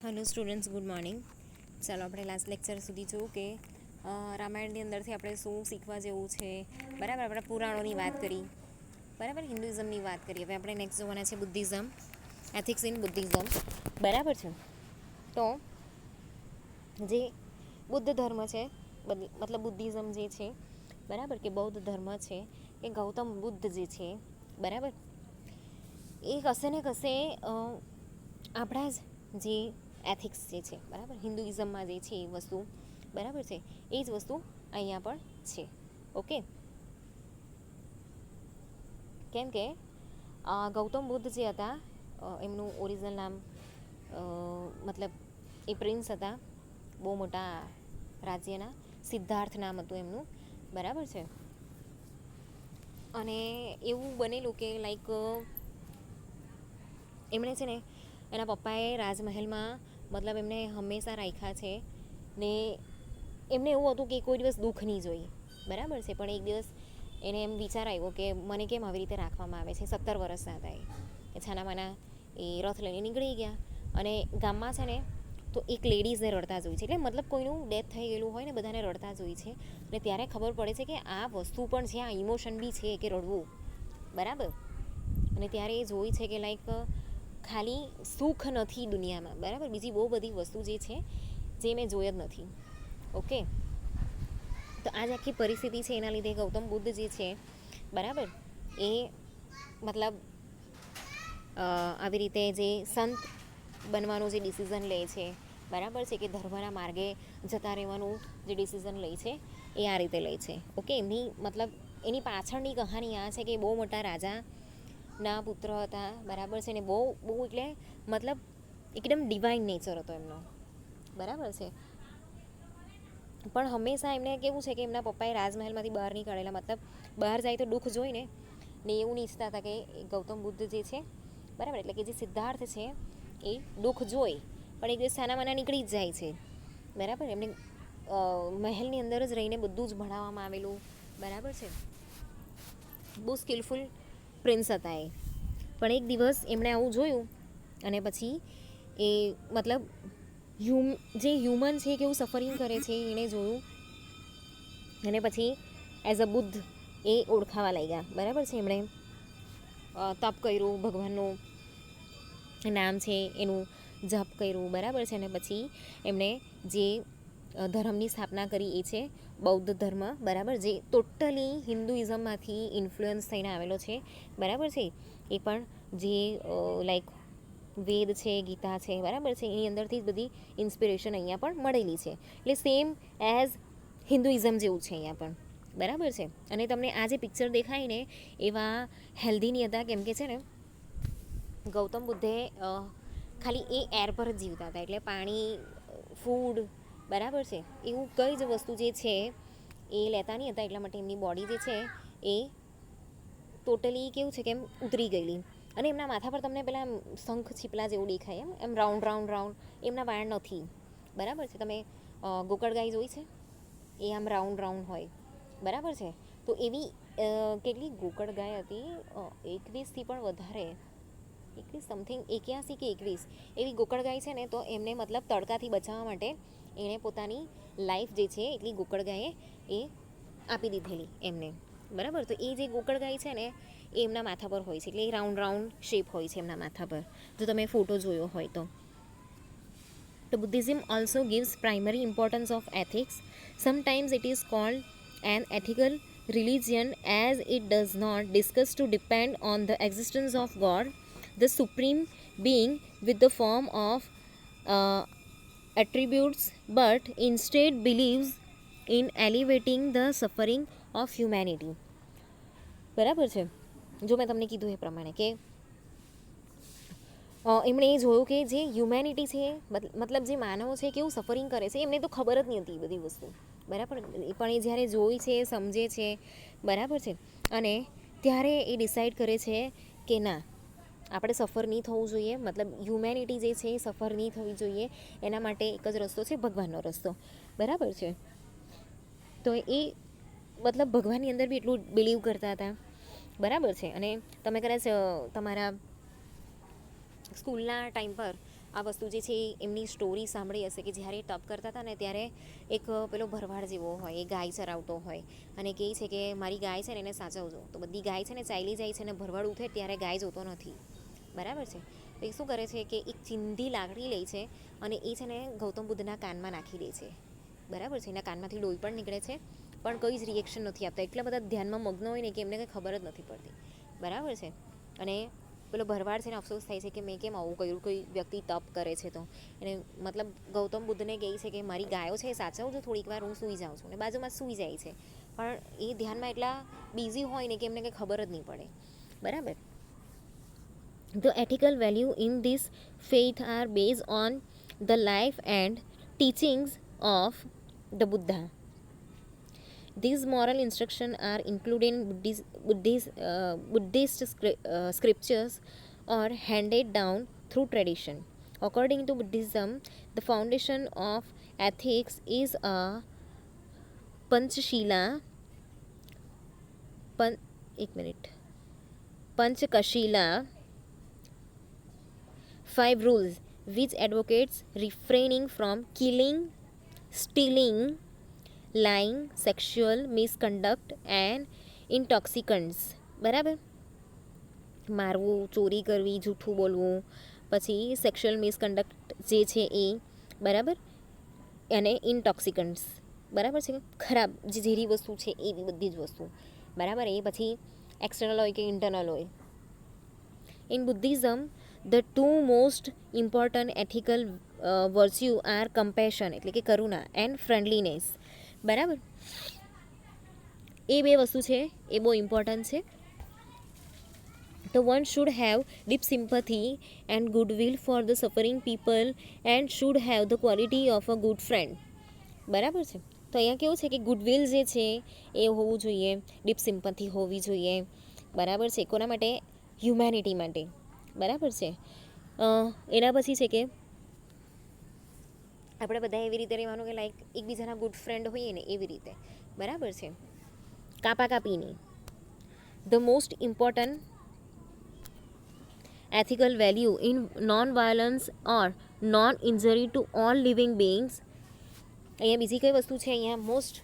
Hello students, good morning. ચાલો આપણે last lecture સુધી જોયું કે રામાયણની અંદરથી આપણે શું શીખવા જેવું છે. બરાબર, આપણે પુરાણોની વાત કરી, બરાબર, હિન્દુઇઝમની વાત કરી. હવે આપણે નેક્સ્ટ જોવાના છે બુદ્ધિઝમ, એથિક્સ ઇન બુદ્ધિઝમ. બરાબર છે. તો જે બુદ્ધ ધર્મ છે, મતલબ બુદ્ધિઝમ જે છે, બરાબર, કે બૌદ્ધ ધર્મ છે, કે ગૌતમ બુદ્ધ જે છે, બરાબર, એ કશે ને કશે આપણા જે એથિક્સ જે છે, બરાબર, હિન્દુઇઝમમાં જે છે એ વસ્તુ, બરાબર છે, એ જ વસ્તુ અહીંયા પણ છે. ઓકે, કેમ કે ગૌતમ બુદ્ધ જે હતા, એમનું ઓરિજિનલ નામ, મતલબ એ પ્રિન્સ હતા બહુ મોટા રાજ્યના. સિદ્ધાર્થ નામ હતું એમનું, બરાબર છે. અને એવું બનેલું કે લાઈક એમણે છે ને એના પપ્પાએ રાજમહેલમાં, મતલબ એમને હંમેશા રાખ્યા છે ને એમને એવું હતું કે કોઈ દિવસ દુઃખ નહીં જોઈએ, બરાબર છે. પણ એક દિવસ એને એમ વિચાર આવ્યો કે મને કેમ આવી રીતે રાખવામાં આવે છે. 17 વર્ષના હતા એ છાનામાના એ રથ લઈને નીકળી ગયા. અને ગામમાં છે ને તો એક લેડીઝને રડતા જોઈ છે, એટલે મતલબ કોઈનું ડેથ થઈ ગયેલું હોય ને બધાને રડતા જોઈ છે. અને ત્યારે ખબર પડે છે કે આ વસ્તુ પણ છે, આ ઇમોશન બી છે કે રડવું, બરાબર. અને ત્યારે એ જોઈ છે કે લાઈક ખાલી સુખ નથી દુનિયામાં, બરાબર, બીજી બહુ બધી વસ્તુ જે છે જે મેં જોઈ જ નથી. ઓકે, તો આ જ આખી પરિસ્થિતિ છે. એના લીધે ગૌતમ બુદ્ધ જે છે, બરાબર, એ મતલબ આવી રીતે જે સંત બનવાનું જે ડિસિઝન લે છે, બરાબર છે, કે ધર્મના માર્ગે જતા રહેવાનું જે ડિસિઝન લે છે એ આ રીતે લે છે. ઓકે, એમની મતલબ એની પાછળની કહાની આ છે કે બહુ મોટા રાજાના પુત્ર હતા, બરાબર છે, ને બહુ બહુ એટલે મતલબ એકદમ ડિવાઇન નેચર હતો એમનો, બરાબર છે. પણ હંમેશા એમને કેવું છે કે એમના પપ્પાએ રાજમહેલમાંથી બહાર નહીં કાઢેલા, મતલબ બહાર જાય તો દુઃખ જોઈને ને એવું નહીં ઈચ્છતા હતા કે ગૌતમ બુદ્ધ જે છે, બરાબર, એટલે કે જે સિદ્ધાર્થ છે એ દુઃખ જોઈ પણ એક દિવસ સાનામાના નીકળી જ જાય છે, બરાબર. એમને મહેલની અંદર જ રહીને બધું જ ભણાવવામાં આવેલું, બરાબર છે. બહુ સ્કિલફુલ પ્રિન્સ હતા એ. પણ એક દિવસ એમણે આવું જોયું અને પછી એ મતલબ જે હ્યુમન છે કેવું સફરિંગ કરે છે એણે જોયું. અને પછી એઝ અ બુદ્ધ એ ઓળખાવા લાગ્યા, બરાબર છે. એમણે તપ કર્યું, ભગવાનનું નામ છે એનું જપ કર્યું, બરાબર છે. અને પછી એમણે જે ધર્મની સ્થાપના કરી એ છે બૌદ્ધ ધર્મ, બરાબર, જે ટોટલી હિન્દુઇઝમમાંથી ઇન્ફ્લુઅન્સ થઈને આવેલો છે, બરાબર છે. એ પણ જે લાઈક વેદ છે, ગીતા છે, બરાબર છે, એની અંદરથી જ બધી ઇન્સ્પિરેશન અહીંયા પણ મળેલી છે. એટલે સેમ એઝ હિન્દુઇઝમ જેવું છે અહીંયા પણ, બરાબર છે. અને તમને આ જે પિક્ચર દેખાય ને એવા હેલ્ધીની હતા, કેમ કે છે ને ગૌતમ બુદ્ધે ખાલી એ એર પર જ જીવતા હતા, એટલે પાણી, ફૂડ, બરાબર છે, એવું કઈ જ વસ્તુ જે છે એ લેતા નહીં હતા. એટલા માટે એમની બોડી જે છે એ ટોટલી કેવું છે કે એમ ઉતરી ગયેલી. અને એમના માથા પર તમને પેલા શંખ છીપલા જેવું દેખાય, એમ રાઉન્ડ રાઉન્ડ રાઉન્ડ એમના વાળ નથી, બરાબર છે. તમે ગોકળગાય જોઈ છે, એ આમ રાઉન્ડ રાઉન્ડ હોય, બરાબર છે. તો એવી કેટલી ગોકળગાય હતી, 21થી પણ વધારે, 21 સમથિંગ, 81 કે 21 એવી ગોકળગાય છે ને. તો એમને મતલબ તડકાથી બચાવવા માટે એણે પોતાની લાઈફ જે છે એટલી ગોકળગાયે એ આપી દીધેલી એમને, બરાબર. તો એ જે ગોકળગાય છે ને એ એમના માથા પર હોય છે, એટલે એ રાઉન્ડ રાઉન્ડ શેપ હોય છે એમના માથા પર, જો તમે ફોટો જોયો હોય તો. The Buddhism also gives primary importance of ethics. Sometimes it is called an ethical religion as it does not discuss to depend on the existence of God, the supreme being with the form of attributes, but instead believes in alleviating the suffering of humanity. બરાબર છે. જો મેં તમને કીધું એ પ્રમાણે કે એમણે એ જોયું કે જે હ્યુમેનિટી છે, મતલબ જે માનવો છે કેવું સફરિંગ કરે છે, એમને તો ખબર જ નહીં હતી એ બધી વસ્તુ, બરાબર. પણ એ જ્યારે જોઈ છે, સમજે છે, બરાબર છે. અને ત્યારે એ ડિસાઈડ કરે છે કે ના, આપણે સફર નહીં થવું જોઈએ, મતલબ હ્યુમેનિટી જે છે એ સફર નહીં થવી જોઈએ. એના માટે એક જ રસ્તો છે, ભગવાનનો રસ્તો, બરાબર છે. તો એ મતલબ ભગવાનની અંદર બી એટલું બિલીવ કરતા હતા, બરાબર છે. અને તમે કદાચ તમારા સ્કૂલના ટાઈમ પર આ વસ્તુ જે છે એ એમની સ્ટોરી સાંભળી હશે કે જ્યારે તપ કરતા હતા ને ત્યારે એક પેલો ભરવાડ જેવો હોય, એ ગાય ચરાવતો હોય અને કહે છે કે મારી ગાય છે ને એને સાચવજો. તો બધી ગાય છે ને ચાલી જાય છે અને ભરવાડ ઉઠે ત્યારે ગાય જોતો નથી. બરાબર છે. તો એ શું કરે છે કે એક ચીંધી લાકડી લે છે અને એ છે ને ગૌતમ બુદ્ધના કાનમાં નાખી દે છે. બરાબર છે. એના કાનમાંથી લોહી પણ નીકળે છે, પણ કંઈ જ રિએક્શન નથી આપતા. એટલા બધા ધ્યાનમાં મગ્ન હોય ને કે એમને કંઈ ખબર જ નથી પડતી. બરાબર છે. અને પેલો ભરવાડ છે ને અફસોસ થાય છે કે મેં કેમ આવું કર્યું, કોઈ વ્યક્તિ તપ કરે છે તો એને મતલબ ગૌતમ બુદ્ધને કહે છે કે મારી ગાયો છે એ સાચવજો, થોડીક વાર હું સૂઈ જાઉં છું. અને બાજુમાં સૂઈ જાય છે, પણ એ ધ્યાનમાં એટલા બિઝી હોય ને કે એમને કંઈ ખબર જ નહીં પડે. બરાબર. The ethical value in this faith are based on the life and teachings of the Buddha. These moral instructions are included in Buddhist scriptures or handed down through tradition. According to Buddhism, the foundation of ethics is a Panchakashila 5 rules which advocates refraining from killing, stealing, lying, sexual misconduct and intoxicants. બરાબર. મારવું, ચોરી કરવી, જૂઠું બોલવું, પછી sexual મિસકન્ડક્ટ જે છે એ, બરાબર, અને ઇન્ટોક્સિકન્ટ્સ, બરાબર છે, ખરાબ જે ઝેરી વસ્તુ છે એવી બધી જ વસ્તુ, બરાબર. એ પછી એક્સટર્નલ હોય કે ઇન્ટરનલ હોય. In Buddhism the two most important ethical virtue are compassion એટલે કે કરુણા and friendliness. બરાબર. એ બે વસ્તુ છે એ બહુ ઇમ્પોર્ટન્ટ છે. તો one should have deep sympathy and goodwill for the suffering people and should have the quality of a good friend. બરાબર છે. તો અહીંયા કેવું છે કે ગુડવિલ જે છે એ હોવું જોઈએ, ડીપ સિમ્પથી હોવી જોઈએ. બરાબર છે. કોના માટે? હ્યુમેનિટી માટે. બરાબર છે. એના પછી છે કે આપણે બધા એવી રીતે રહેવાનું કે લાઈક એકબીજાના ગુડ ફ્રેન્ડ હોઈએ ને એવી રીતે. બરાબર છે. કાપા કાપીની. The most important ethical value in non-violence or non-injury to all living beings. અહીંયા બીજી કઈ વસ્તુ છે? અહીંયા મોસ્ટ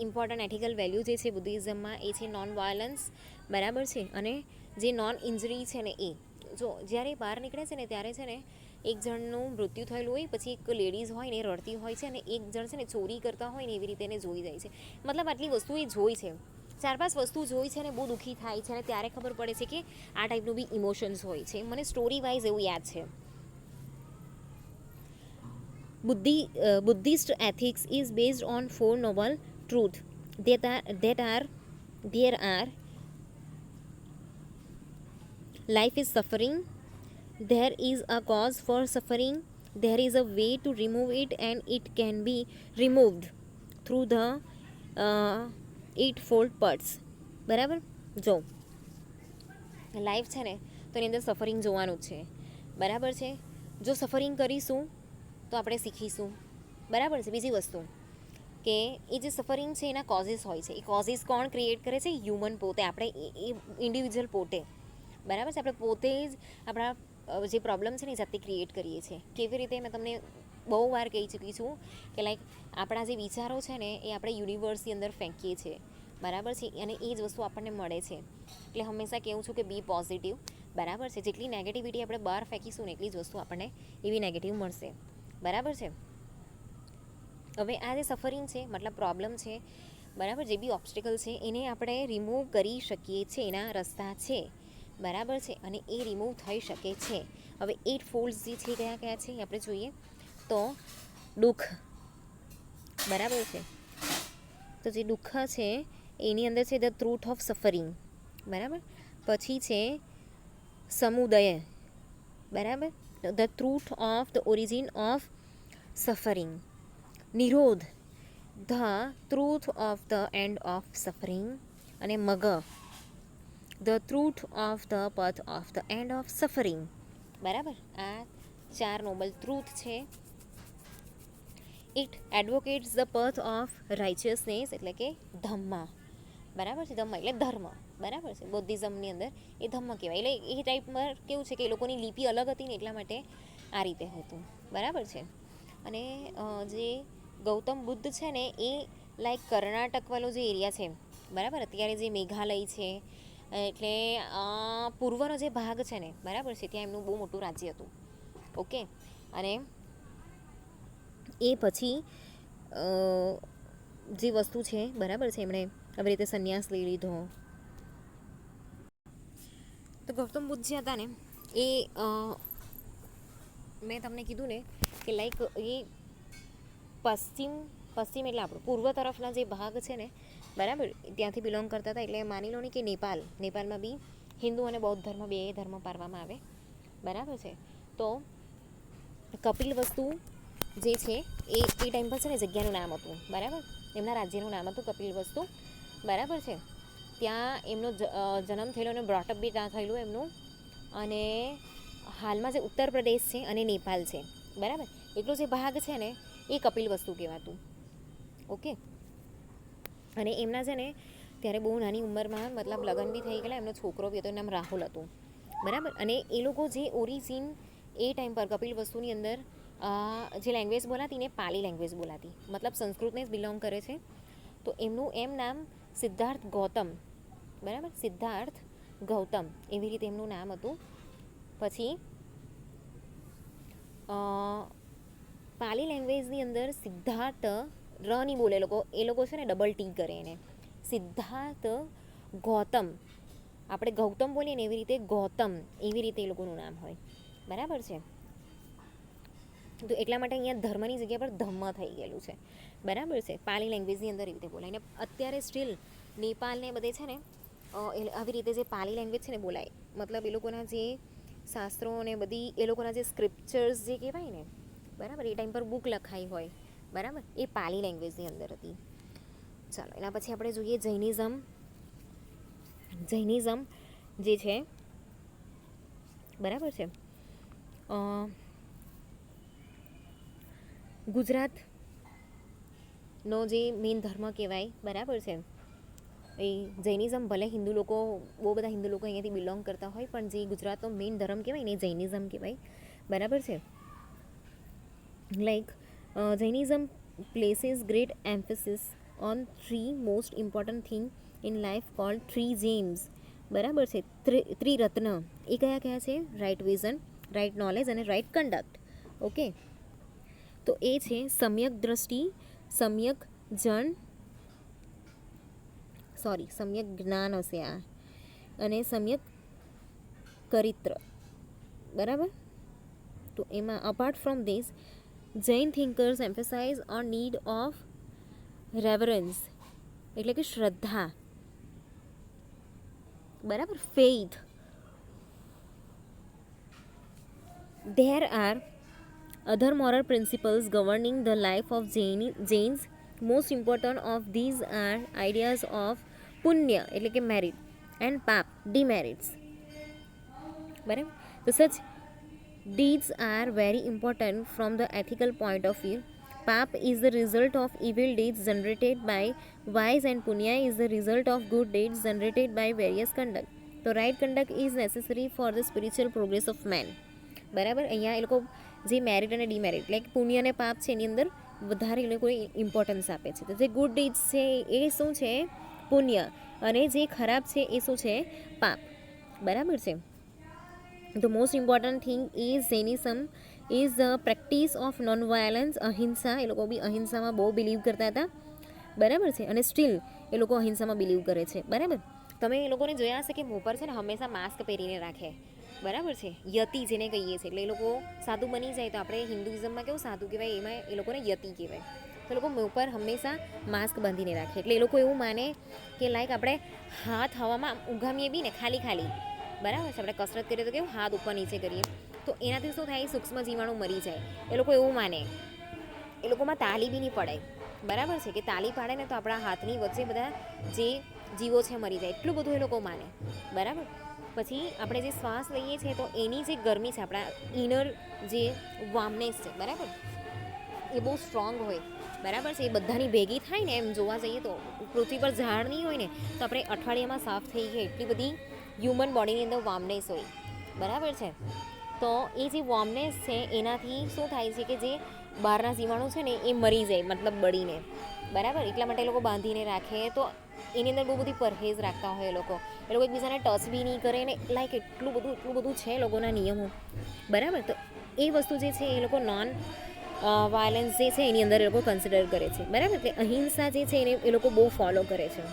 ઇમ્પોર્ટન્ટ એથિકલ વેલ્યુ જે છે બુદ્ધિઝમમાં એ છે નોન વાયલન્સ. બરાબર છે. અને જે નોન ઇન્જરી છે ને એ, જો જ્યારે બહાર નીકળે છે ને ત્યારે છે ને એક જણનું મૃત્યુ થયેલું હોય, પછી એક લેડીઝ હોય ને રડતી હોય છે અને એક જણ છે ને ચોરી કરતા હોય ને એવી રીતે એને જોઈ જાય છે. મતલબ આટલી વસ્તુ એ જોઈ છે, 4-5 વસ્તુ જોઈ છે ને બહુ દુઃખી થાય છે અને ત્યારે ખબર પડે છે કે આ ટાઈપનું બી ઇમોશન્સ હોય છે. મને સ્ટોરી વાઇઝ એવું યાદ છે. Buddhist ethics is based on 4 noble truths there are life is suffering, there is a cause for suffering, there is a way to remove it and it can be removed through the eightfold paths. બરાબર. જો life છે ને તો એની અંદર suffering જોવાનું જ છે. બરાબર છે. જો સફરિંગ કરીશું તો આપણે શીખીશું. બરાબર છે. બીજી વસ્તુ કે એ જે સફરિંગ છે એના કોઝિસ હોય છે. એ કોઝિસ કોણ ક્રિએટ કરે છે? હ્યુમન પોતે, આપણે એ ઇન્ડિવિજ્યુઅલ પોતે. બરાબર છે. આપણે પોતે જ આપણા જે પ્રોબ્લેમ છે ને એ જાતે ક્રિએટ કરીએ છીએ. કેવી રીતે? મેં તમને બહુ વાર કહી ચૂકી છું કે લાઈક આપણા જે વિચારો છે ને એ આપણે યુનિવર્સની અંદર ફેંકીએ છીએ. બરાબર છે. અને એ જ વસ્તુ આપણને મળે છે. એટલે હંમેશા કહું છું કે બી પોઝિટિવ. બરાબર છે. જેટલી નેગેટિવિટી આપણે બહાર ફેંકીશું ને એટલી જ વસ્તુ આપણને એવી નેગેટિવ મળશે. બરાબર છે. હવે આ જે સફરિંગ છે મતલબ પ્રોબ્લેમ છે, બરાબર, જે બી ઓબ્સ્ટિકલ છે એને આપણે રિમૂવ કરી શકીએ છીએ. એના રસ્તા છે. બરાબર છે. અને એ રિમૂવ થઈ શકે છે. હવે 8 ફોલ્ડ્સ જે છે કયા કયા છે આપણે જોઈએ તો દુઃખ. બરાબર છે. તો જે દુઃખ છે એની અંદર છે ધ ટ્રુથ ઓફ સફરિંગ. બરાબર. પછી છે સમુદય. બરાબર. The truth of the origin of suffering. નિરોધ, the truth of the end of suffering. અને મગ, the truth of the path of the end of suffering. બરાબર. આ 4 નોબલ ટ્રુથ છે. It advocates the path of righteousness એટલે કે ધમ્મ. બરાબર છે. ધમ્મ એટલે ધર્મ. બરાબર છે. બુદ્ધિઝમની અંદર એ ધમ્મ કહેવાય. એટલે એ ટાઈપમાં કેવું છે કે એ લોકોની લિપિ અલગ હતી ને એટલા માટે આ રીતે હતું, બરાબર છે. અને જે ગૌતમ બુદ્ધ છે ને એ લાઈક કર્ણાટક વાળો જે એરિયા છે, બરાબર, અત્યારે જે મેઘાલય છે, એટલે પૂર્વનો જે ભાગ છે ને, બરાબર છે, ત્યાં એમનું બહુ મોટું રાજ્ય હતું. ઓકે. અને એ પછી જે વસ્તુ છે, બરાબર છે, એમણે આવી રીતે સંન્યાસ લઈ લીધો. તો ગૌતમ બુદ્ધ જે હતા ને એ મેં તમને કીધું ને કે લાઈક એ પશ્ચિમ એટલે આપણું પૂર્વ તરફના જે ભાગ છે ને, બરાબર, ત્યાંથી બિલોંગ કરતા હતા. એટલે માની લો ને કે નેપાળમાં બી હિન્દુ અને બૌદ્ધ ધર્મ બે ધર્મ પાળવામાં આવે, બરાબર છે. તો કપિલ વસ્તુ જે છે એ ટાઈમ પર છે ને જગ્યાનું નામ હતું, બરાબર, એમના રાજ્યનું નામ હતું કપિલ વસ્તુ, બરાબર છે. ત્યાં એમનો જન્મ થયેલો અને બ્રોટઅપ બી ત્યાં થયેલું એમનું. અને હાલમાં જે ઉત્તર પ્રદેશ છે અને નેપાળ છે, બરાબર, એટલો જે ભાગ છે ને એ કપિલ વસ્તુ કહેવાતું. ઓકે. અને એમના છે ને ત્યારે બહુ નાની ઉંમરમાં મતલબ લગ્ન બી થઈ ગયેલા, એમનો છોકરો બી હતો, એનું નામ રાહુલ હતું, બરાબર. અને એ લોકો જે ઓરિજિન એ ટાઈમ પર કપિલ વસ્તુની અંદર જે લેંગ્વેજ બોલાતી ને પાલી લેંગ્વેજ બોલાતી, મતલબ સંસ્કૃતને જ બિલોંગ કરે છે. તો એમનું નામ સિદ્ધાર્થ ગૌતમ, બરાબર, સિદ્ધાર્થ ગૌતમ એવી રીતે એમનું નામ હતું. પછી પાલી લેંગ્વેજની અંદર સિદ્ધાર્થ ર નહીં બોલે એ લોકો છે ને ડબલ ટી કરે એને, સિદ્ધાર્થ ગૌતમ. આપણે ગૌતમ બોલીએ ને એવી રીતે ગૌતમ, એવી રીતે એ લોકોનું નામ હોય, બરાબર છે. તો એટલા માટે અહીંયા ધર્મની જગ્યા પર ધમ્મ થઈ ગયેલું છે, બરાબર છે. પાલી લેંગ્વેજની અંદર એવી રીતે બોલાય. ને અત્યારે સ્ટીલ નેપાળને બધે છે ને આવી રીતે જે પાલી લેંગ્વેજ છે ને બોલાય, મતલબ એ લોકોના જે શાસ્ત્રો ને બધી એ લોકોના જે સ્ક્રિપ્ચર્સ જે કહેવાય ને, બરાબર, એ ટાઈમ પર બુક લખાઈ હોય, બરાબર, એ પાલી લેંગ્વેજની અંદર હતી. ચાલો, એના પછી આપણે જોઈએ જૈનિઝમ જે છે, બરાબર છે, ગુજરાતનો જે મેઇન ધર્મ કહેવાય, બરાબર છે. એ જૈનિઝમ, ભલે હિન્દુ લોકો, બહુ બધા હિન્દુ લોકો અહીંયાથી બિલોંગ કરતા હોય, પણ જે ગુજરાતનો મેઇન ધર્મ કહેવાય ને એ જૈનિઝમ કહેવાય, બરાબર છે. Like Jainism places great emphasis on three most important thing in life called three James, બરાબર છે. ત્રિરત્ન એ કયા કયા છે? રાઇટ વિઝન, રાઇટ નોલેજ અને રાઇટ કન્ડક્ટ. ઓકે. તો એ છે સમ્યક દ્રષ્ટિ, સમ્યક જ્ઞાન હશે આ, અને સમ્યક ચરિત્ર, બરાબર. તો એમાં apart from this Jain thinkers emphasize on need of reverence, એટલે કે શ્રદ્ધા, બરાબર, faith. There are other moral principles governing the life of Jains. Most important of these are ideas of punya, એટલે કે merit, and pap, demerits, બરાબર. તો such deeds are very important from the ethical point of view. Pap is the result of evil deeds generated by wise, and punya is the result of good deeds generated by various conduct. So right conduct is necessary for the spiritual progress of man, બરાબર. અહીંયા એ લોકો જે merit અને ડીમેરિટ, like પુણ્ય અને પાપ છે એની અંદર વધારે એ લોકો ઇમ્પોર્ટન્સ આપે છે. તો જે ગુડ ડીડ્સ છે એ શું છે? પુણ્ય. અને જે ખરાબ છે એ શું છે? પાપ, બરાબર છે. The most important thing is Jainism is the practice of non-violence, અહિંસા. એ લોકો બી અહિંસામાં બહુ બિલીવ કરતા હતા, બરાબર છે. અને સ્ટીલ એ લોકો અહિંસામાં બિલીવ કરે છે, બરાબર. તમે એ લોકોને જોયા હશે કે મોં પર છે ને હંમેશા માસ્ક પહેરીને રાખે, બરાબર છે, યતિ જેને કહીએ છીએ. એટલે એ લોકો સાધુ બની જાય તો આપણે હિન્દુઇઝમમાં કેવું સાધુ કહેવાય, એમાં એ લોકોને યતિ કહેવાય. તો એ લોકો મોં પર હંમેશા માસ્ક બાંધીને રાખે. એટલે એ લોકો એવું માને કે લાઈક આપણે હાથ હવામાં ઊંઘામીએ બી ને ખાલી, બરાબર છે, આપણે કસરત કરીએ તો કેવું હાથ ઉપર નીચે કરીએ, તો એનાથી શું થાય? સૂક્ષ્મ જીવાણુ મરી જાય. એ લોકો એવું માને. એ લોકોમાં તાલી બી નહીં પડાય, બરાબર છે, કે તાલી પાડે ને તો આપણા હાથની વચ્ચે બધા જે જીવો છે મરી જાય, એટલું બધું એ લોકો માને, બરાબર. પછી આપણે જે શ્વાસ લઈએ છીએ તો એની જે ગરમી છે, આપણા ઇનર જે વાર્મનેસ છે, બરાબર, એ બહુ સ્ટ્રોંગ હોય, બરાબર છે. એ બધાની ભેગી થાય ને, એમ જોવા જઈએ તો પૃથ્વી પર ઝાડ નહીં હોય ને તો આપણે અઠવાડિયામાં સાફ થઈ ગઈ એટલી બધી હ્યુમન બોડીની અંદર વાર્મનેસ હોય, બરાબર છે. તો એ જે વોર્મનેસ છે એનાથી શું થાય છે કે જે બહારના જીવાણુ છે ને એ મરી જાય, મતલબ બળીને, બરાબર. એટલા માટે એ લોકો બાંધીને રાખે. તો એની અંદર બહુ બધી પરહેજ રાખતા હોય એ લોકો એકબીજાને ટચ બી નહીં કરે ને, લાઈક એટલું બધું છે લોકોના નિયમો, બરાબર. તો એ વસ્તુ જે છે એ લોકો નોન વાયલન્સ જે છે એની અંદર એ લોકો કન્સિડર કરે છે, બરાબર. કે અહિંસા જે છે એને એ લોકો બહુ ફોલો કરે છે,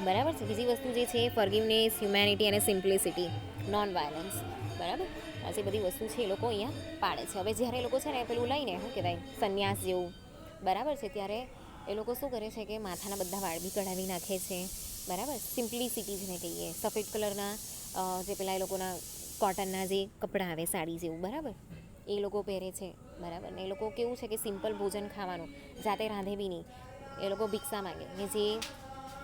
બરાબર છે. બીજી વસ્તુ જે છે ફોરગિવનેસ, હ્યુમેનિટી અને સિમ્પ્લિસિટી, નોન વાયલન્સ, બરાબર. આ જે બધી વસ્તુ છે એ લોકો અહીંયા પાડે છે. હવે જ્યારે એ લોકો છે ને પેલું લઈને શું કહેવાય સંન્યાસ જેવું, બરાબર છે, ત્યારે એ લોકો શું કરે છે કે માથાના બધા વાળ બી કઢાવી નાખે છે, બરાબર. સિમ્પ્લિસિટી જેને કહીએ, સફેદ કલરના જે પેલા એ લોકોના કોટનના જે કપડાં આવે સાડી જેવું, બરાબર, એ લોકો પહેરે છે, બરાબર. ને એ લોકો કેવું છે કે સિમ્પલ ભોજન ખાવાનું, જાતે રાંધે બી નહીં. એ લોકો ભિક્ષા માંગે ને જે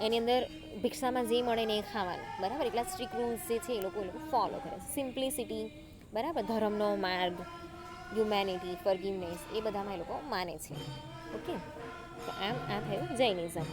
એની અંદર ભિક્ષામાં જે મળે ને એ ખાવાનું, બરાબર. એટલા સ્ટ્રિક્ટ રૂલ્સ જે છે એ લોકો ફોલો કરે છે. સિમ્પ્લિસિટી, બરાબર, ધર્મનો માર્ગ, હ્યુમેનિટી, ફોરગિવનેસ, એ બધામાં એ લોકો માને છે. ઓકે, તો આ થયું જૈનિઝમ.